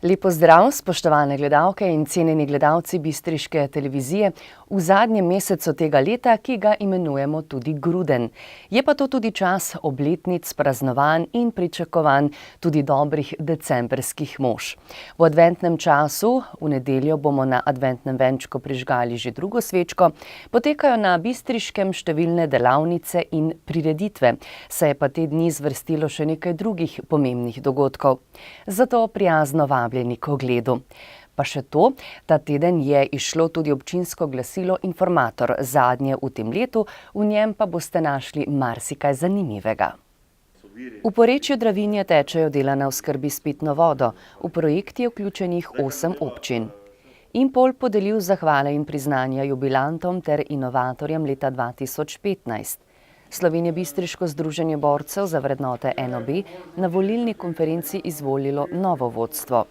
Lep pozdrav, spoštovane gledalke in cenjeni gledalci Bistriške televizije v zadnjem mesecu tega leta, ki ga imenujemo tudi Gruden. Je pa to tudi čas obletnic, praznovanj in pričakovanj tudi dobrih decembrskih mož. V adventnem času, v nedeljo bomo na adventnem venčku prižgali že drugo svečko, potekajo na Bistriškem številne delavnice in prireditve, se je pa te dni zvrstilo še nekaj drugih pomembnih dogodkov. Zato prijazno vabljeni k ogledu. Pa še to, ta teden je izšlo tudi občinsko glasilo Informator, zadnje v tem letu, v njem pa boste našli marsikaj zanimivega. V porečju Dravinje tečejo dela na oskrbi s pitno vodo. V projekt je vključenih 8 občin. Impol podelil zahvale in priznanja jubilantom ter inovatorjem leta 2015. Slovenjebistriško združenje borcev za vrednote NOB na volilni konferenci izvolilo novo vodstvo.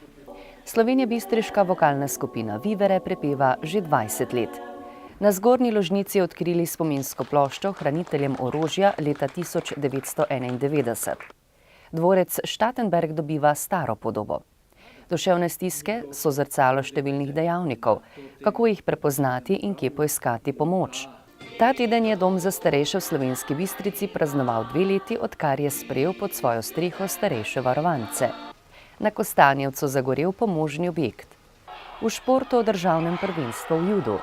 Slovenjebistriška vokalna skupina Vivere prepeva že 20 let. Na Zgornji Ložnici odkrili spominsko ploščo hraniteljem orožja leta 1991. Dvorec Štatenberg dobiva staro podobo. Duševne stiske so zrcalo številnih dejavnikov, kako jih prepoznati in kje poiskati pomoč. Ta teden je Dom za starejše v Slovenski Bistrici praznoval 2 leti, odkar je sprejel pod svojo streho starejše varovance. Na Kostanjevcu zagorel pomožni objekt. V športu o državnem prvenstvu v judu.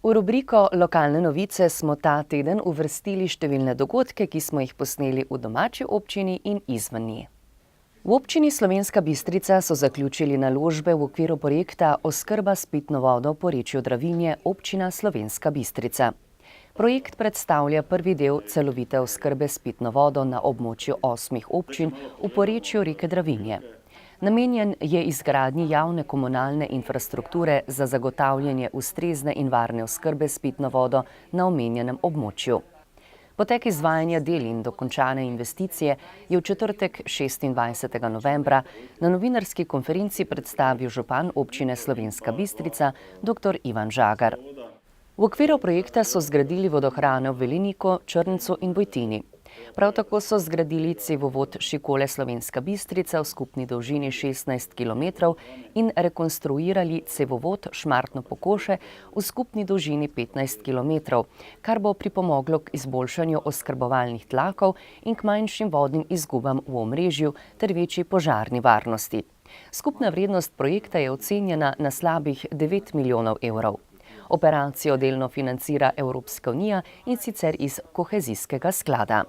V rubriko Lokalne novice smo ta teden uvrstili številne dogodke, ki smo jih posneli v domači občini in izven nje. V občini Slovenska Bistrica so zaključili naložbe v okviru projekta Oskrba s pitno vodo v porečju Dravinje, občina Slovenska Bistrica. Projekt predstavlja prvi del celovite oskrbe s pitno vodo na območju 8 občin v porečju reke Dravinje. Namenjen je izgradnji javne komunalne infrastrukture za zagotavljanje ustrezne in varne oskrbe s pitno vodo na omenjenem območju. Potek izvajanja del in dokončane investicije je v četrtek 26. novembra na novinarski konferenci predstavil župan občine Slovenska Bistrica dr. Ivan Žagar. V okviru projekta so zgradili vodohrane v Veliniku, Črncu in Vojtini. Prav tako so zgradili cevovod Šikole Slovenska Bistrica v skupni dolžini 16 km in rekonstruirali cevovod Šmartno-Pokoše v skupni dolžini 15 km, kar bo pripomoglo k izboljšanju oskrbovalnih tlakov in k manjšim vodnim izgubam v omrežju ter večji požarni varnosti. Skupna vrednost projekta je ocenjena na slabih 9 milijonov evrov. Operacijo delno financira Evropska unija in sicer iz kohezijskega sklada.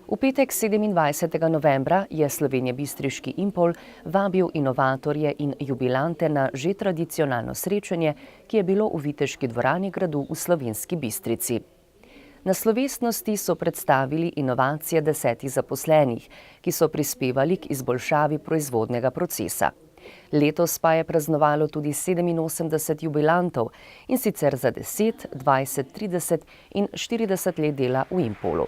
V petek 27. novembra je Slovenjebistriški Impol vabil inovatorje in jubilante na že tradicionalno srečanje, ki je bilo v Viteški dvorani gradu v Slovenski Bistrici. Na slovesnosti so predstavili inovacije 10 zaposlenih, ki so prispevali k izboljšavi proizvodnega procesa. Letos pa je praznovalo tudi 87 jubilantov, in sicer za 10, 20, 30 in 40 let dela v Impolu.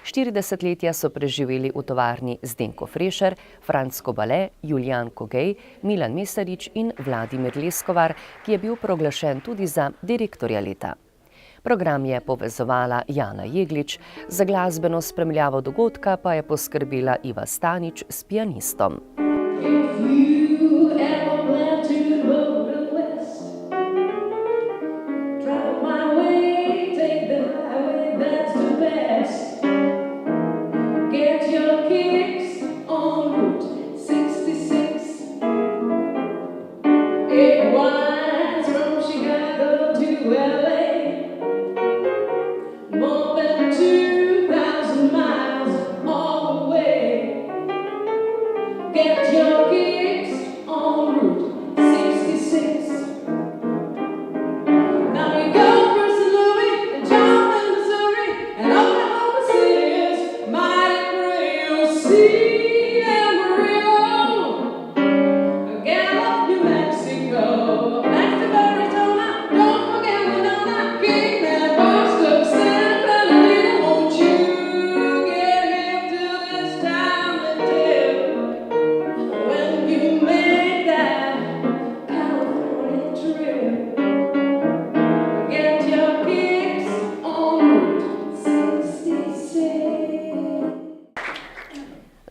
40 letja so preživeli v tovarni Zdenko Frešer, Franc Kobale, Julijan Kogej, Milan Mesarič in Vladimir Leskovar, ki je bil proglašen tudi za direktorja leta. Program je povezovala Jana Jeglič, za glasbeno spremljavo dogodka pa je poskrbela Iva Stanič s pianistom.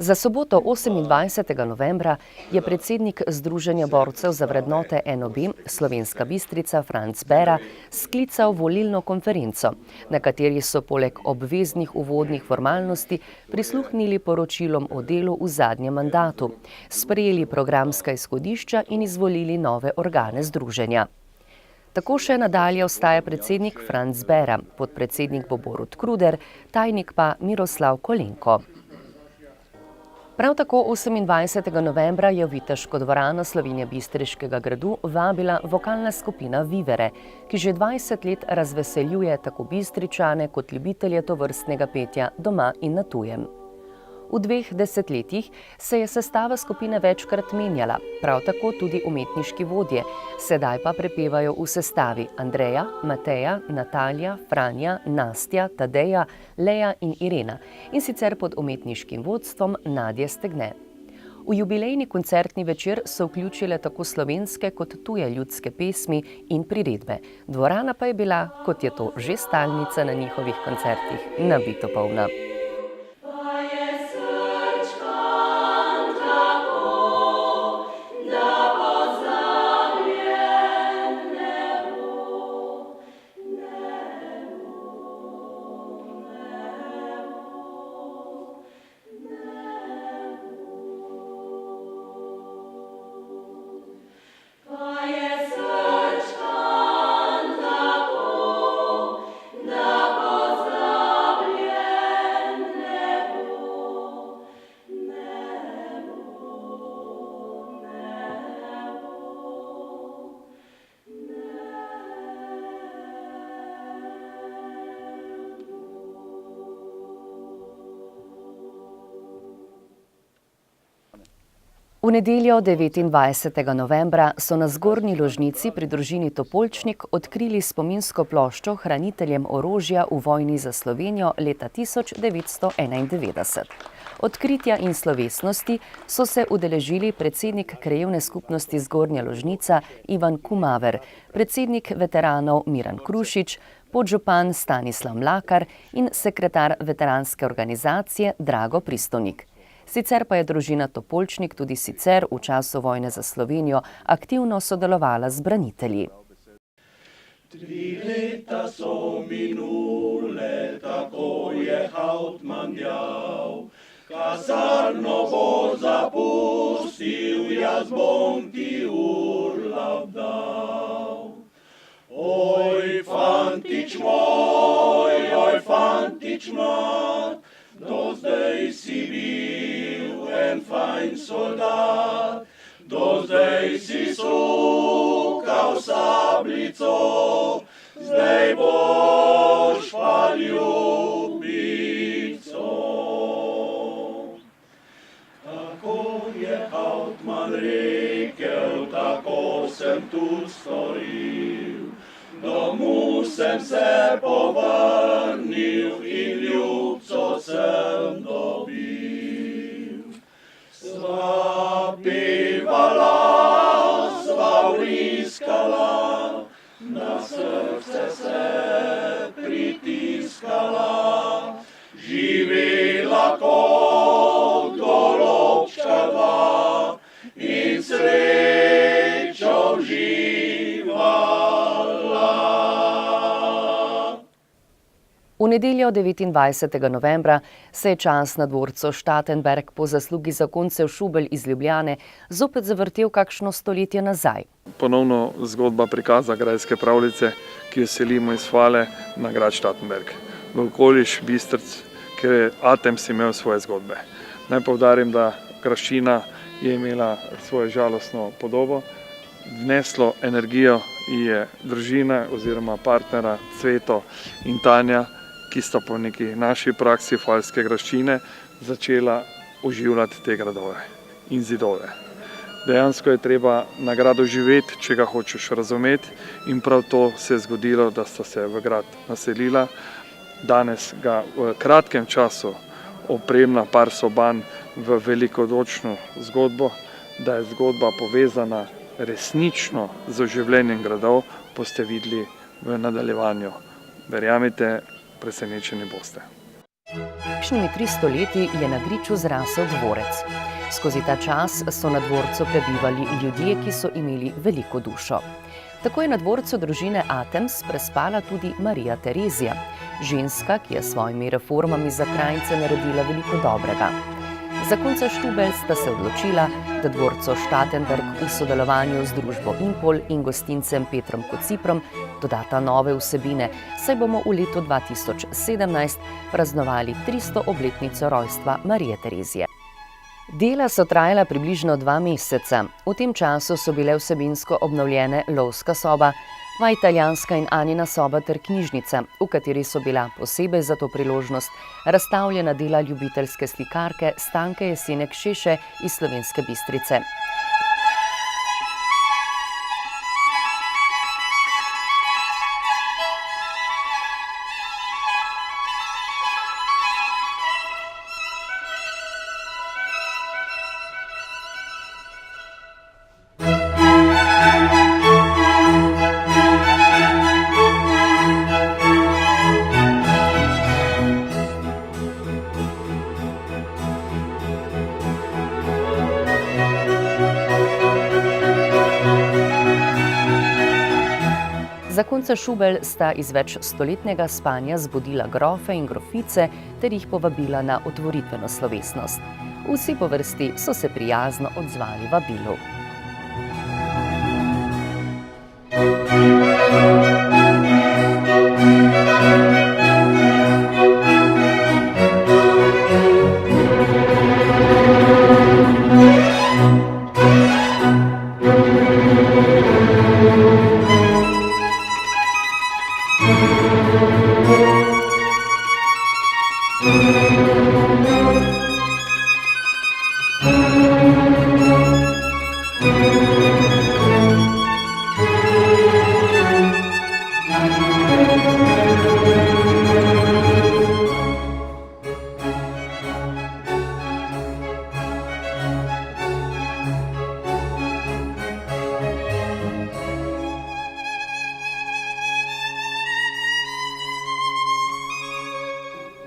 Za soboto 28. novembra je predsednik Združenja borcev za vrednote NOB Slovenska Bistrica Franc Bera sklical volilno konferenco, na kateri so poleg obveznih uvodnih formalnosti prisluhnili poročilom o delu v zadnjem mandatu, sprejeli programska izhodišča in izvolili nove organe združenja. Tako še nadalje ostaja predsednik Franc Bera, podpredsednik bo Borut Kruder, tajnik pa Miroslav Kolenko. Prav tako 28. novembra je v Viteško dvorano Slovenjebistriškega gradu vabila vokalna skupina Vivere, ki že 20 let razveseljuje tako Bistričane kot ljubitelje tovrstnega petja doma in na tujem. V 2 desetletjih se je sestava skupine večkrat menjala, prav tako tudi umetniški vodje, sedaj pa prepevajo v sestavi Andreja, Mateja, Natalija, Franja, Nastja, Tadeja, Leja in Irena, in sicer pod umetniškim vodstvom Nadje Stegne. V jubilejni koncertni večer so vključile tako slovenske kot tuje ljudske pesmi in priredbe. Dvorana pa je bila, kot je to že stalnica na njihovih koncertih, nabito polna. V nedeljo 29. novembra so na Zgornji Ložnici pri družini Topolčnik odkrili spominsko ploščo hraniteljem orožja v vojni za Slovenijo leta 1991. Odkritja in slovesnosti so se udeležili predsednik Krajevne skupnosti Zgornja Ložnica Ivan Kumaver, predsednik veteranov Miran Krušič, podžupan Stanislav Mlakar in sekretar veteranske organizacije Drago Pristovnik. Sicer pa je družina Topolčnik tudi sicer v času vojne za Slovenijo aktivno sodelovala z branitelji. 3 leta so minule, tako je Hauptmann jav. Kasarno bo zapustil, jaz bom ti urlaub dal. Oj, fantič moj, oj, fantič mlad, do zdaj si bil en fajn soldat, do zdaj si sukal sablico, zdaj boš pa ljubico. Tako je Hauptmann rekel, tako sem tudi storil. Domu sem se povrnil in ljubco sem dobil. Sva pevala, sva vriskala, na srce se pritiskala, živela kot golobčka dva in srečo uživala. V nedeljo 29. novembra se je čas na dvorcu Štatenberg po zaslugi zakoncev Šubelj iz Ljubljane zopet zavrtel kakšno stoletje nazaj. Ponovno zgodba prikaza grajske pravljice, ki jo selimo iz Fale na grad Štatenberg. V okoliš Bistric, kjer je Atems imel svoje zgodbe. Naj poudarim, da graščina je imela svojo žalostno podobo. Vneslo energijo je družina oziroma partnera Cveto in Tanja, ki sta po neki naši praksi falske graščine začela oživljati te gradove in zidove. Dejansko je treba na gradu živeti, če ga hočeš razumeti, in prav to se je zgodilo, da sta se v grad naselila. Danes ga v kratkem času opremlja par soban v velikodušno zgodbo, da je zgodba povezana resnično z oživljenjem gradov, boste videli v nadaljevanju. Verjamite, presenečeni boste. prejšnjimi 300 leti je na Griču zrasel dvorec. Skozi ta čas so na dvorcu prebivali ljudje, ki so imeli veliko dušo. Tako je na dvorcu družine Atems prespala tudi Marija Terezija, ženska, ki je s svojimi reformami za krajince naredila veliko dobrega. Zakonca Štubelj sta se odločila, da dvorcu Štatenberg v sodelovanju z družbo Impol in gostincem Petrom Kociprom dodata nove vsebine, saj bomo v letu 2017 praznovali 300. obletnico rojstva Marije Terezije. Dela so trajala približno 2 meseca. V tem času so bile vsebinsko obnovljene lovska soba, dva italijanska in Anina soba ter knjižnica, v kateri so bila posebej za to priložnost razstavljena dela ljubiteljske slikarke Stanke Jesenek Šeše iz Slovenske Bistrice. Zakonca Šubelj sta iz večstoletnega spanja zbudila grofe in grofice ter jih povabila na otvoritveno slovesnost. Vsi po vrsti so se prijazno odzvali vabilu.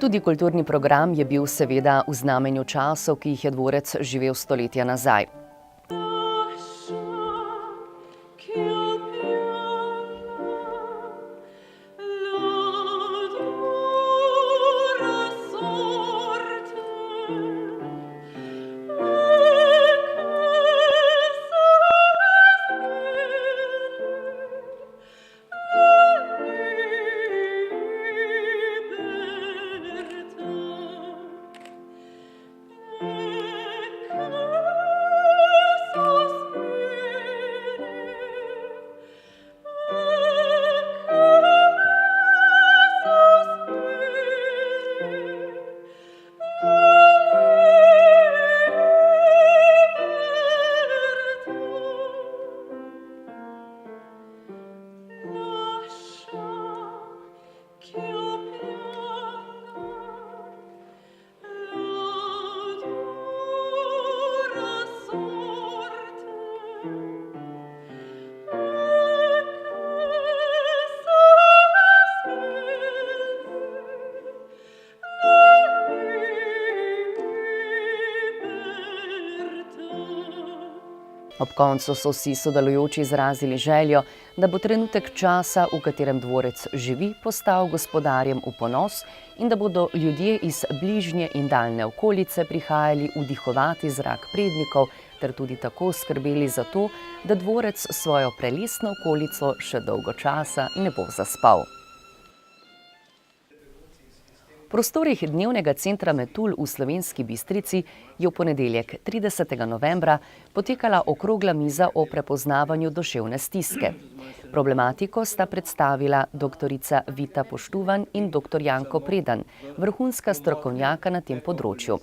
Tudi kulturni program je bil seveda v znamenju časov, ki jih je dvorec živel stoletja nazaj. Ob koncu so vsi sodelujoči izrazili željo, da bo trenutek časa, v katerem dvorec živi, postal gospodarjem v ponos in da bodo ljudje iz bližnje in daljne okolice prihajali vdihovati zrak prednikov ter tudi tako skrbeli za to, da dvorec svojo prelesno okolico še dolgo časa ne bo zaspal. V prostorih dnevnega centra Metul v Slovenski Bistrici je v ponedeljek 30. novembra potekala okrogla miza o prepoznavanju duševne stiske. Problematiko sta predstavila doktorica Vita Poštuvan in dr. Janko Predan, vrhunska strokovnjaka na tem področju.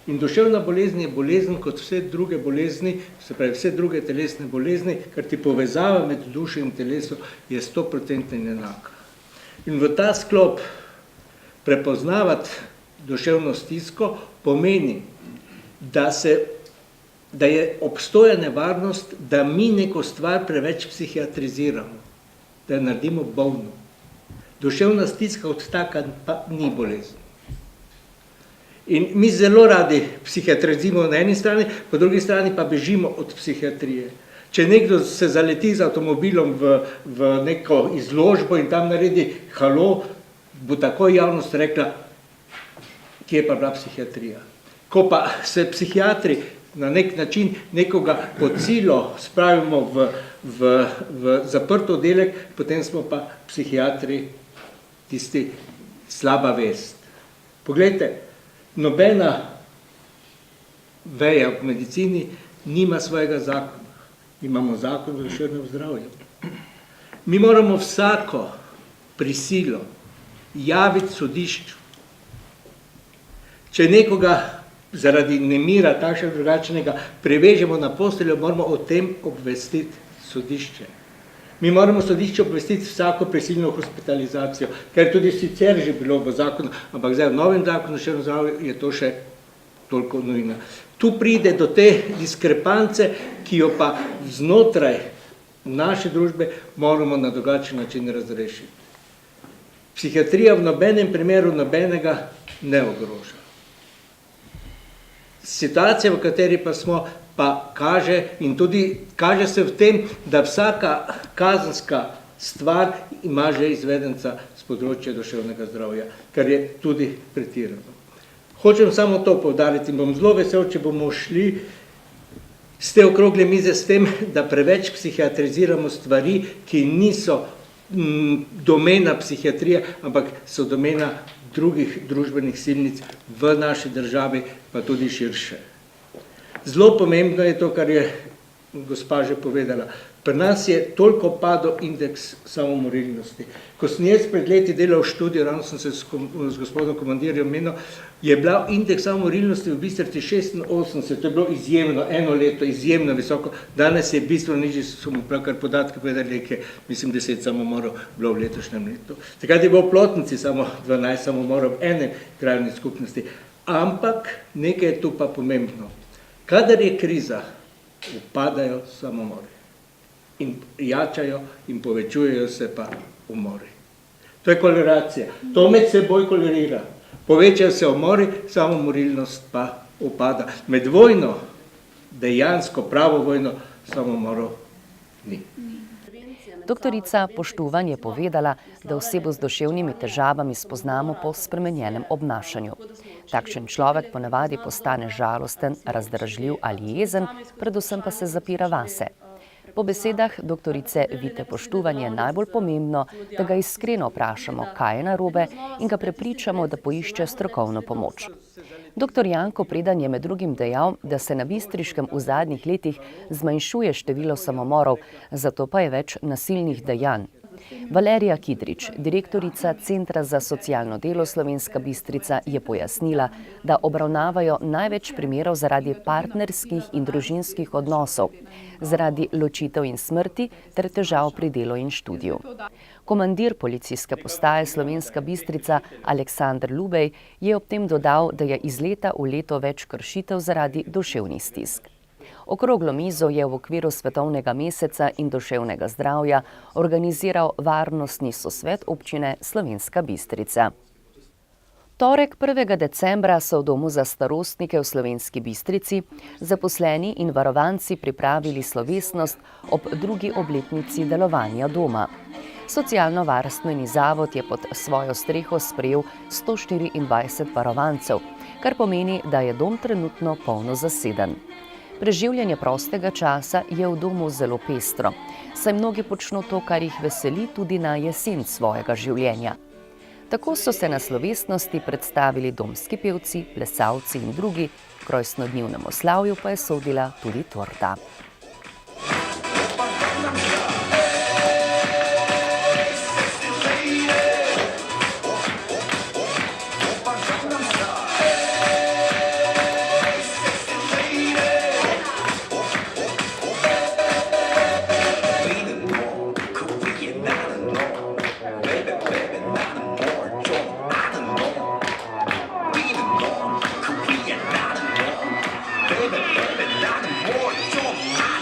In duševna bolezen je bolezen kot vse druge bolezni, se pravi vse druge telesne bolezni, ker ti povezava med dušo in telesom je 100% enaka. In v ta sklop prepoznavati duševno stisko pomeni, da je obstoja nevarnost, da mi neko stvar preveč psihiatriziramo, da jo naredimo bolno. Duševna stiska od taka pa ni bolezen. In mi zelo radi psihiatrizimo na eni strani, po drugi strani pa bežimo od psihiatrije. Če nekdo se zaleti z avtomobilom v neko izložbo in tam naredi halo, bo takoj javnost rekla, kje je pa bila psihiatrija. Ko pa se psihiatri na nek način nekoga pod silo spravimo v zaprt oddelek, potem smo pa psihiatri tisti slaba vest. Poglejte, nobena veja v medicini nima svojega zakona. Imamo zakon o duševnem zdravju. Mi moramo vsako prisilo javiti sodišču. Če nekoga zaradi nemira takšnega drugačnega prevežemo na posteljo, moramo o tem obvestiti sodišče. Mi moramo sodišče obvestiti vsako prisilno hospitalizacijo, ker tudi sicer že bilo v zakonu, ampak zdaj v novem zakonu o duševnem zdravju je to še toliko nujno. Tu pride do te diskrepance, ki jo pa znotraj naše družbe moramo na drugačen način razrešiti. Psihiatrija v nobenem primeru nobenega ne ogroža. Situacija, v kateri pa smo, pa kaže in tudi kaže se v tem, da vsaka kazenska stvar ima že izvedenca z področja duševnega zdravja, kar je tudi pretirano. Hočem samo to poudariti in bom zelo vesel, če bomo šli z te okrogle mize s tem, da preveč psihiatriziramo stvari, ki niso domena psihiatrije, ampak so domena drugih družbenih silnic v naši državi, pa tudi širše. Zelo pomembno je to, kar je gospa že povedala. Pri nas je toliko padel indeks samomorilnosti. Ko sem jaz pred leti delal študijo, ravno sem se z gospodom komandirjem menil, je bila indeks samomorilnosti v Bistrici 86, to je bilo izjemno, eno leto, izjemno visoko, danes je bistveno nižji, so mu pravkar podatke povedali, mislim 10 samomorov bilo v letošnjem letu. Takrat je bilo v Plotnici samo 12 samomorov v enem krajevni skupnosti. Ampak nekaj je tu pa pomembno. Kadar je kriza, upadajo samomori. In jačajo in povečujejo se pa umori. To je koleracija. To med seboj kolerira. Povečajo se umori, samomorilnost pa upada. Med vojno, dejansko pravo vojno, samomorov ni. Doktorica Poštuvan je povedala, da osebo z duševnimi težavami spoznamo po spremenjenem obnašanju. Takšen človek ponavadi postane žalosten, razdražljiv ali jezen, predvsem pa se zapira vase. Po besedah doktorice Vite Poštuvan je najbolj pomembno, da ga iskreno vprašamo, kaj je narobe in ga prepričamo, da poišče strokovno pomoč. Dr. Janko Predan je med drugim dejal, da se na Bistriškem v zadnjih letih zmanjšuje število samomorov, zato pa je več nasilnih dejanj. Valerija Kidrič, direktorica Centra za socialno delo Slovenska Bistrica, je pojasnila, da obravnavajo največ primerov zaradi partnerskih in družinskih odnosov, zaradi ločitev in smrti ter težav pri delu in študiju. Komandir policijske postaje Slovenska Bistrica Aleksander Lubej je ob tem dodal, da je iz leta v leto več kršitev zaradi duševnih stisk. Okroglo mizo je v okviru Svetovnega meseca in duševnega zdravja organiziral Varnostni sosvet občine Slovenska Bistrica. Torek 1. decembra so v domu za starostnike v Slovenski Bistrici zaposleni in varovanci pripravili slovesnost ob 2. obletnici delovanja doma. Socialno-varstveni zavod je pod svojo streho sprejel 124 varovancev, kar pomeni, da je dom trenutno polno zaseden. Preživljanje prostega časa je v domu zelo pestro, saj mnogi počno to, kar jih veseli tudi na jesen svojega življenja. Tako so se na slovesnosti predstavili domski pevci, plesalci in drugi, k rojstnodnevnemu slavju pa je sodila tudi torta. Baby, not more,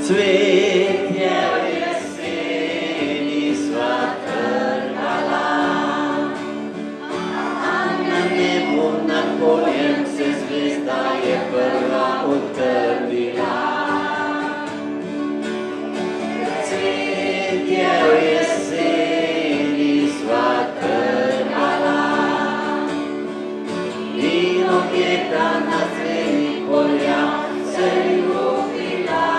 Cvetje v jeseni sva trgala, a na nebu nad poljem se zvezda je prva utrnila. Cvetje v jeseni sva trgala in objeta na zelenih poljah se ljubila.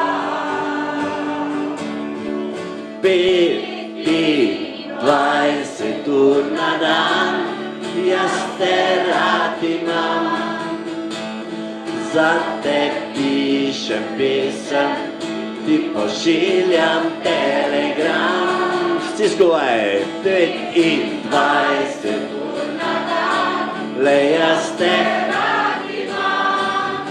25 ur na dan, jaz te rad imam, za te pišem pesem, ti pošiljam telegram. Vsi skupaj, 25 ur na dan, le jaz te rad imam.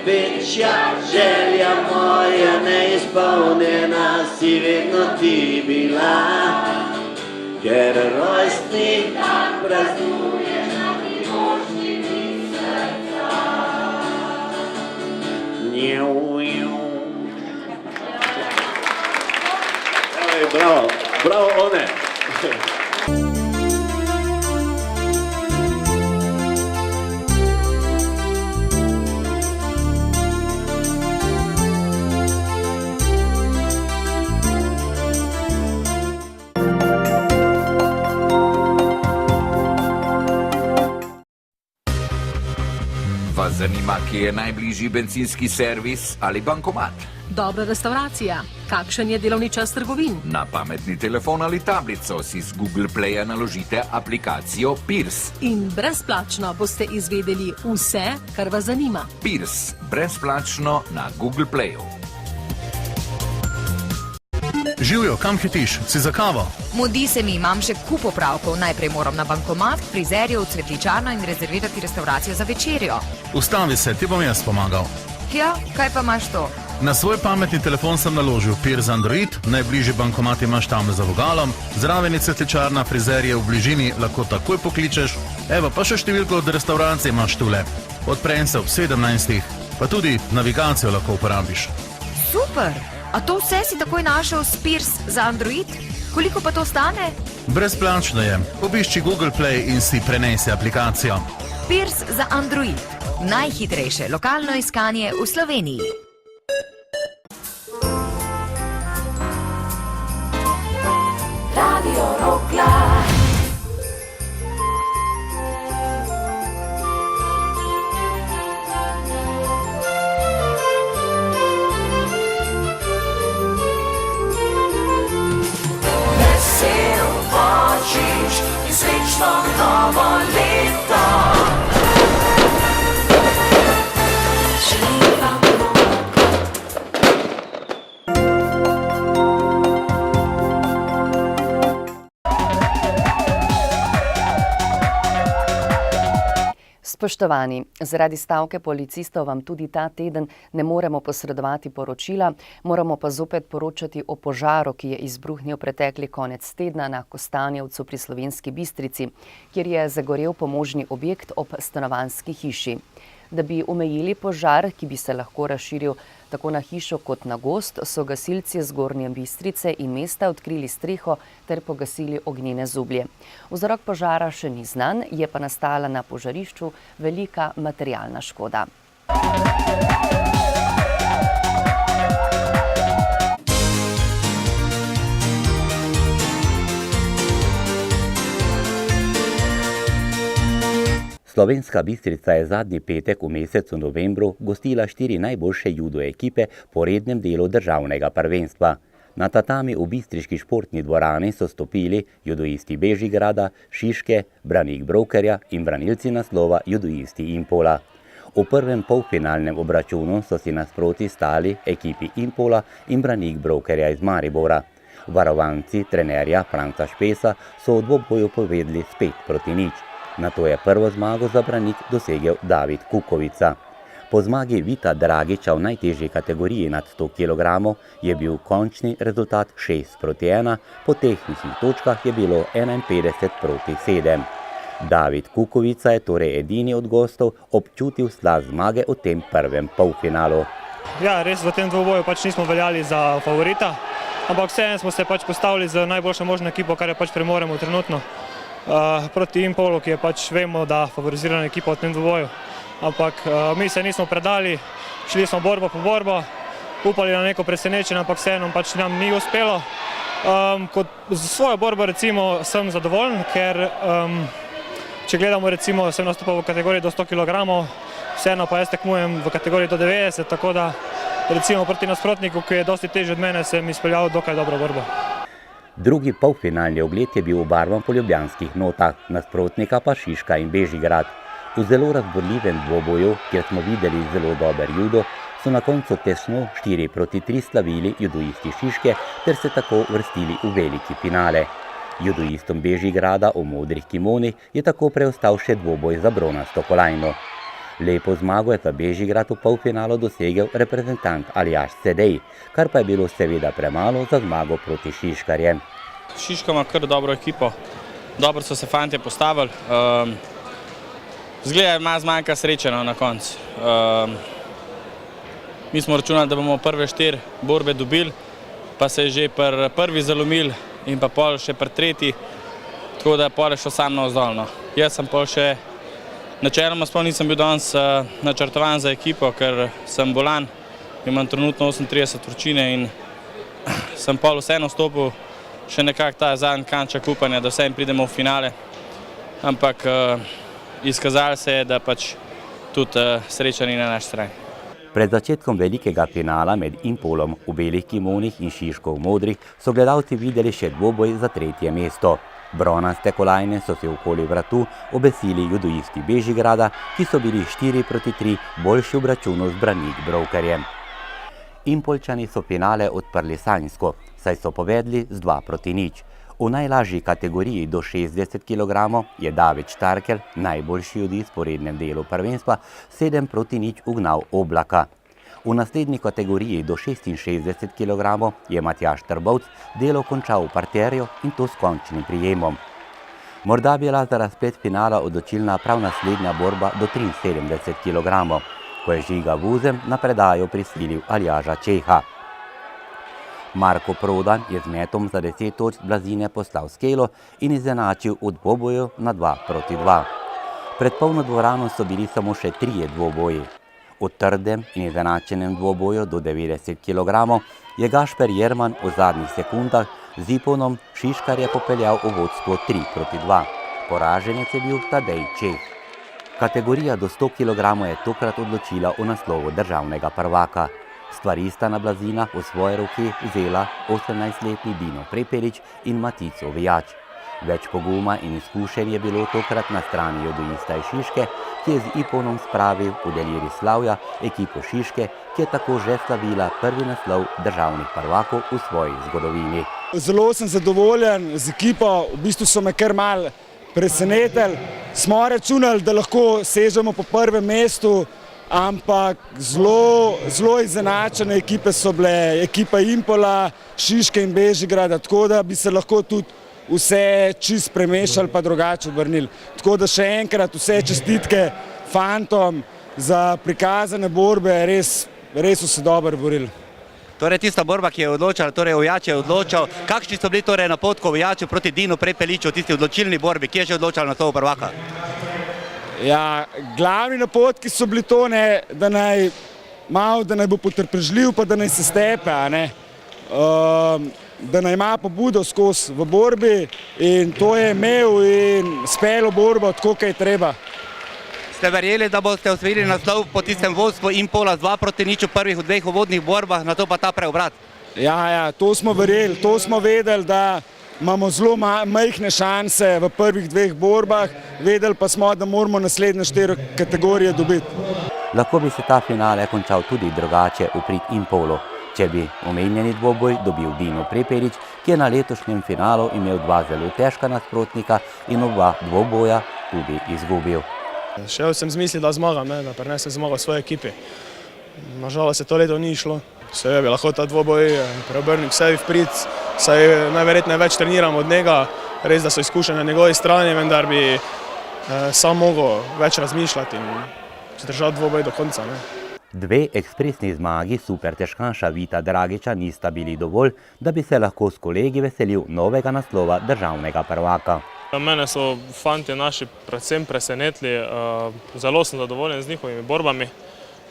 Večja želja moja neizpolnjena si vedno ti bila, ker rojstni dan praznuješ na privoščini srca. Bravo, bravo one. Vas zanima, kje je najbližji bencinski servis ali bankomat? Dobra restauracija. Kakšen je delovni čas trgovin? Na pametni telefon ali tablico si z Google Playa naložite aplikacijo Pirs. In brezplačno boste izvedeli vse, kar vas zanima. Pirs, brezplačno na Google Playu. Živjo, kam hitiš? Si za kavo? Mudi se mi, imam še kup opravkov. Najprej moram na bankomat, k frizerju, v cvetličarno in rezervirati restauracijo za večerjo. Ustavi se, ti bom jaz pomagal. Ja, kaj pa imaš to? Na svoj pametni telefon sem naložil Pirs Android, najbližji bankomat imaš tam za vogalom, zraven je cvetličarna, frizerje v bližini, lahko takoj pokličeš. Evo, pa še številko od restauracije imaš tule. Odprem se ob 17, pa tudi navigacijo lahko uporabiš. Super! A to vse si takoj našel s Pirs za Android? Koliko pa to stane? Brezplačno je. Obišči Google Play in si prenesi aplikacijo. Pirs za Android. Najhitrejše lokalno iskanje v Sloveniji. Radio Rogla. Srečno novo leto. Spoštovani, zaradi stavke policistov vam tudi ta teden ne moremo posredovati poročila, moramo pa zopet poročati o požaru, ki je izbruhnil pretekli konec tedna na Kostanjevcu pri Slovenski Bistrici, kjer je zagorel pomožni objekt ob stanovanjski hiši. Da bi omejili požar, ki bi se lahko razširil tako na hišo kot na gozd, so gasilci z Zgornje Bistrice in mesta odkrili streho ter pogasili ognjene zublje. Vzrok požara še ni znan, je pa nastala na požarišču velika materialna škoda. Slovenska Bistrica je zadnji petek v mesecu novembru gostila 4 najboljše judo ekipe po rednem delu državnega prvenstva. Na tatami v bistriški športni dvorani so stopili judoisti Bežigrada, Šiške, Branik Brokerja in branilci naslova judoisti Impola. V prvem polfinalnem obračunu so si nasproti stali ekipi Impola in Branik Brokerja iz Maribora. Varovanci trenerja Franca Špesa so v dvoboju povedli s 5-0. Nato je prvo zmago za Branik dosegel David Kukovica. Po zmagi Vita Dragiča v najtežji kategoriji nad 100 kg je bil končni rezultat 6-1, po tehničnih točkah je bilo 51-7. David Kukovica je torej edini od gostov občutil slast zmage v tem prvem polfinalu. Ja, res v tem dvoboju pač nismo veljali za favorita, ampak vseeno smo se pač postavili z najboljšo možno ekipo, kar je pač premoremo trenutno. Proti Impolu, ki je pač vemo, da favorizirana ekipa v tem dvoboju. Ampak mi se nismo predali, šli smo borbo po borbo, upali na neko presenečenje, ampak vseeno pač nam ni uspelo. Za svojo borbo recimo sem zadovoljen, ker če gledamo recimo, sem nastopal v kategoriji do 100 kg, vseeno pa jaz tekmujem v kategoriji do 90, tako da recimo proti nasprotniku, ki je dosti težji od mene, sem izpeljal dokaj dobro borbo. Drugi polfinalni ogled je bil obarvan po ljubljanskih notah, nasprotnika pa Šiška in Bežigrad. V zelo razborljivem dvoboju, kjer smo videli zelo dober judo, so na koncu tesno 4-3 slavili judoisti Šiške ter se tako vrstili v veliki finale. Judoistom Bežigrada v modrih kimonih je tako preostal še dvoboj za bronasto kolajno. Lepo zmago je za Bežigrad v polfinalu dosegel reprezentant Aljaž Sedej, kar pa je bilo seveda premalo za zmago proti Šiškarjem. Šiška ima kar dobro ekipo, dobro so se fantje postavili. Zgleda, ima zmanjka sreče na koncu. Mi smo računali, da bomo prve 4 borbe dobili, pa se je že prvi zalomil in pa pol še pri tretji, tako da pol je šel sam navzdolno. Jaz sem pol še, načeloma sploh nisem bil danes načrtovan za ekipo, ker sem bolan, imam trenutno 38 vročine in sem pol vseeno stopil še nekako ta zadnji kanček upanja, da vseeno pridemo v finale, ampak izkazalo se je, da pač tudi sreča ni na naši strani. Pred začetkom velikega finala med Impolom v belih kimonih in Šiško v modrih so gledalci videli še dvoboj za 3. mesto. Bronaste kolajne so se okoli vratu obesili judoisti Bežigrada, ki so bili 4-3 boljši v obračunu z Branik Brokerjem. Impoljčani so finale odprli sanjsko, saj so povedli z 2-0. V najlažji kategoriji do 60 kg je David Štarkel, najboljši judist v rednem delu prvenstva, 7-0 ugnal Oblaka. V naslednji kategoriji do 66 kg je Matjaž Trbovc delo končal v parterju in to s končnim prijemom. Morda bila za razplet finala odločilna prav naslednja borba do 73 kg, ko je Žiga Vuzem na predajo prisilil Aljaža Čeha. Marko Prodan je z metom za 10 točk Blazine poslal skelo in izenačil v dvoboju na 2-2. Pred polno dvorano so bili samo še 3 dvoboji. V trdem in izenačenem dvoboju do 90 kg je Gašper Jerman v zadnjih sekundah z Iponom Šiškarja popeljal v vodstvo 3-2. Poraženec je bil Tadej Čeh. Kategorija do 100 kg je tokrat odločila o naslovu državnega prvaka. Stvarista na Blazina v svoje roke vzela 18-letni Dino Prepelič in Matico Vijač. Več poguma in izkušenj je bilo tokrat na strani judoista iz Šiške, ki je z Iponom spravil v deliri slavja ekipo Šiške, ki je tako že slavila prvi naslov državnih prvakov v svoji zgodovini. Zelo sem zadovoljen z ekipo, v bistvu so me kar malo presenetili. Smo računali, da lahko sežemo po prvem mestu, ampak zelo izenačene ekipe so bile, ekipa Impola, Šiške in Bežigrada, tako da bi se lahko tudi vse čist premešali pa drugače obrnili. Tako da še enkrat vse čestitke fantom za prikazane borbe, res so se dobro borili. Torej tista borba, ki je odločala, torej Vijač je odločal. Kakšni so bili torej napotki Vijaču proti Dinu Prepeliču v tisti odločilni borbi, ki je že odločal naslov prvaka? Ja, glavni napotki so bili to, da naj bo potrpežljiv, pa da naj se stepe, da naj ima pobudo skozi v borbi in to je imel in spelo borbo tako, kaj je treba. Ste verjeli, da boste osvojili naslov po tistem vodstvu Impola z 2-0 v prvih 2 uvodnih borbah, nato pa ta preobrat? Ja, to smo verjeli, to smo vedeli, da imamo zelo majhne šanse v prvih 2 borbah, vedeli pa smo, da moramo naslednje 4 kategorije dobiti. Lahko bi se ta finale končal tudi drugače v prid Impolu, če bi omenjeni dvoboj dobil Dino Prepelič, ki je na letošnjem finalu imel 2 zelo težka nasprotnika in oba dvoboja tudi izgubil. Šel sem z misli, da zmagam, da prenesem zmago svoji ekipi. Nažalost se to leto ni išlo. Seveda bi lahko ta dvoboj preobrnil sebi v prid, saj najverjetneje več treniram od njega, res da so izkušenje na njegovi strani, vendar bi sam mogel več razmišljati in zdržati dvoboj do konca. Dve ekspresni zmagi supertežkaša Vita Dragiča nista bili dovolj, da bi se lahko s kolegi veselil novega naslova državnega prvaka. Mene so fantje naši predvsem presenetili, zelo sem zadovoljen z njihovimi borbami.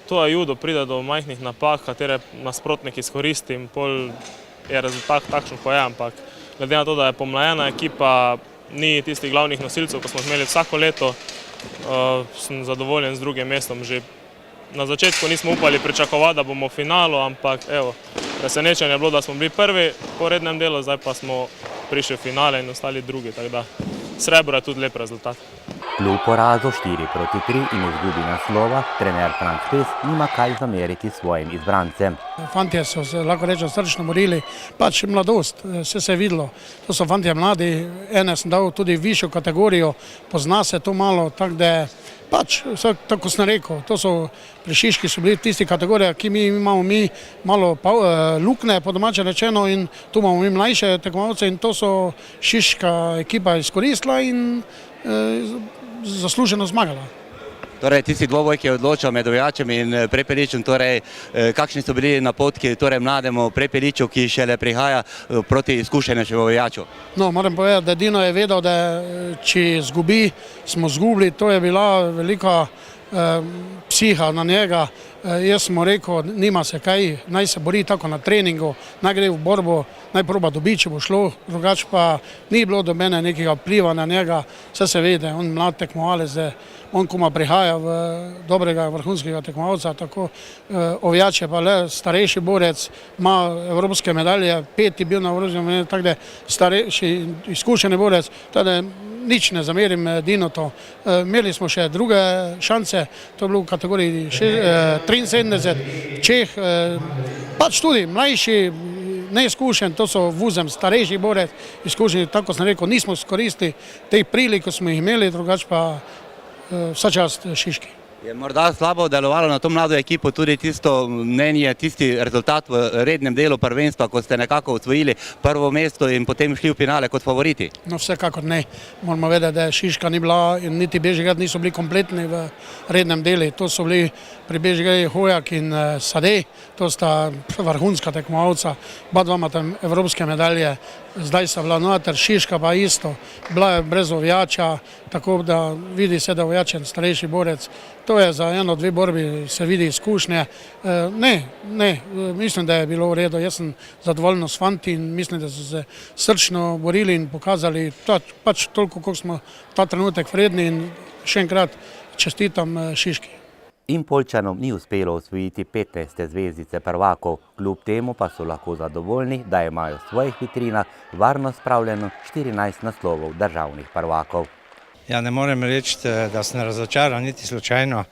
To je judo, pride do majhnih napak, katere nasprotnik izkoristi in pol je rezultat takšen, ko je, ampak glede na to, da je pomlajena ekipa, ni tistih glavnih nosilcev, ko smo imeli vsako leto, sem zadovoljen z drugim mestom. Že na začetku nismo upali pričakovati, da bomo v finalu, ampak evo, presenečenje je bilo, da smo bili prvi po rednem delu, zdaj pa smo prišli v finale in ostali drugi, tako da srebro je tudi lep rezultat. Kljub porazu 4-3 in izgubi naslova, trener Franc Pes nima kaj zameriti svojim izbrancem. Fantje so se, lahko rečem, srčno borili, pač mladost, vse se je videlo. To so fantje mladi, ene sem dal tudi višjo kategorijo, pozna se to malo, tako da pač, tako sem rekel, to so pri Šiški so bili tisti kategorije, ki mi imamo malo lukne, po domače rečeno, in tu imamo mi mlajše tekmovalce in to so Šiška ekipa izkoristila in zasluženo zmagala. Torej, tisti dvoboj, ki je odločal med Ojačem in Prepeličem, torej, kakšni so bili napotki mlademu Prepeliču, ki šele prihaja proti izkušenejšemu Ojaču? No, moram povedati, da Dino je vedel, da če izgubi, smo izgubili, to je bila velika psiha na njega. Jaz sem mu rekel, nima se kaj, naj se bori tako na treningu, naj gre v borbo, naj proba dobiti, če bo šlo, drugače pa ni bilo do mene nekega vpliva na njega, vse se vede, on mlad tekmovalec, on kuma prihaja v dobrega vrhunskega tekmovalca, tako Ojač je pa le starejši borec, ima evropske medalje, 5 je bil na evropskem medalje, tako da starejši, izkušeni borec, tako da nič ne zamerim Dino to. Imeli smo še druge šance, to je bilo v kategoriji 73, Čeh, pač tudi mlajši, neizkušen, to so Vuzem, starejši borec, izkušeni, tako sem rekel, nismo izkoristili teh prilik, ko smo jih imeli, drugače pa vsa čast Šiški. Je morda slabo delovalo na to mlado ekipo tudi tisto mnenje, tisti rezultat v rednem delu prvenstva, ko ste nekako osvojili prvo mesto in potem šli v finale kot favoriti? No, vsekakor ne. Moramo vedeti, da Šiška ni bila in niti Bežigrad niso bili kompletni v rednem delu. To so bili pri Bežigradu Hojak in Sadej, to sta vrhunska tekmovalca, oba dva imata evropske medalje, zdaj sta bila noter, Šiška pa isto, bila je brez Ojača, tako da vidi se, da Ojač je starejši borec. To je za eno, dve borbi se vidi izkušnje. Ne, mislim, da je bilo v redu. Jaz sem zadovoljen s fanti in mislim, da so se srčno borili in pokazali pač toliko, koliko smo ta trenutek vredni in še enkrat čestitam Šiški. Impoljčanom ni uspelo osvojiti 15. zvezdice prvakov, kljub temu pa so lahko zadovoljni, da imajo v svojih vitrinah varno spravljeno 14 naslovov državnih prvakov. Ja, ne morem reči, da sem razočaran niti slučajno,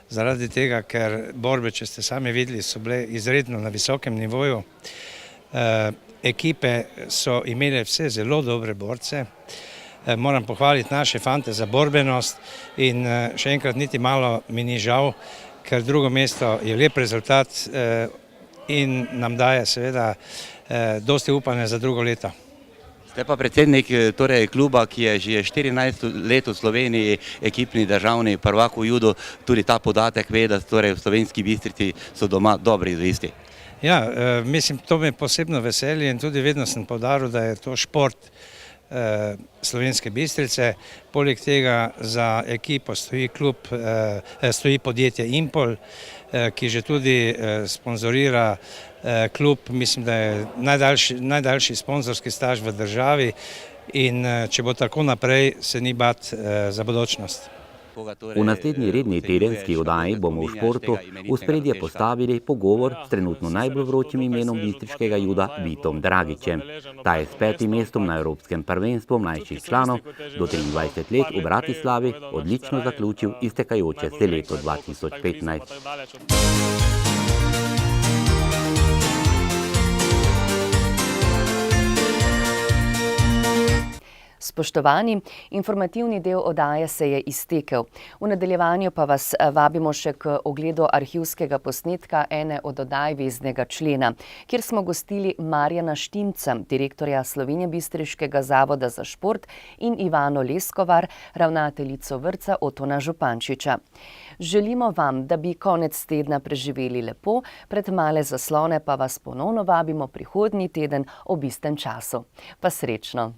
zaradi tega, ker borbe, če ste sami videli, so bile izredno na visokem nivoju. Ekipe so imele vse zelo dobre borce. Moram pohvaliti naše fante za borbenost in še enkrat niti malo mi ni žal, ker drugo mesto je lep rezultat in nam daje seveda dosti upanja za drugo leto. Ste pa predsednik kluba, ki je že 14 let v Sloveniji ekipni državni prvak v judu, tudi ta podatek ve, da v Slovenski Bistrici so doma dobri izvisti. Ja, mislim, to me posebno veselje in tudi vedno sem poudaril, da je to šport Slovenske Bistrice. Poleg tega za ekipo stoji podjetje Impol, ki že tudi sponzorira klub, mislim, da je najdaljši sponzorski staž v državi in če bo tako naprej, se ni bati za bodočnost. V naslednji redni tedenski oddaji bomo v športu v ospredje postavili pogovor s trenutno najbolj vročim imenom bistriškega juda Vitom Dragičem. Ta je s 5. mestom na Evropskem prvenstvu mlajših članov do 23 let v Bratislavi odlično zaključil iztekajoče se leto 2015. S Spoštovani, informativni del oddaje se je iztekel. V nadaljevanju pa vas vabimo še k ogledu arhivskega posnetka ene od oddaj Veznega člena, kjer smo gostili Marjana Štimca, direktorja Slovenjebistriškega zavoda za šport, in Ivano Leskovar, ravnateljico vrtca Otona Župančiča. Želimo vam, da bi konec tedna preživeli lepo, pred male zaslone pa vas ponovno vabimo prihodnji teden ob istem času. Pa srečno!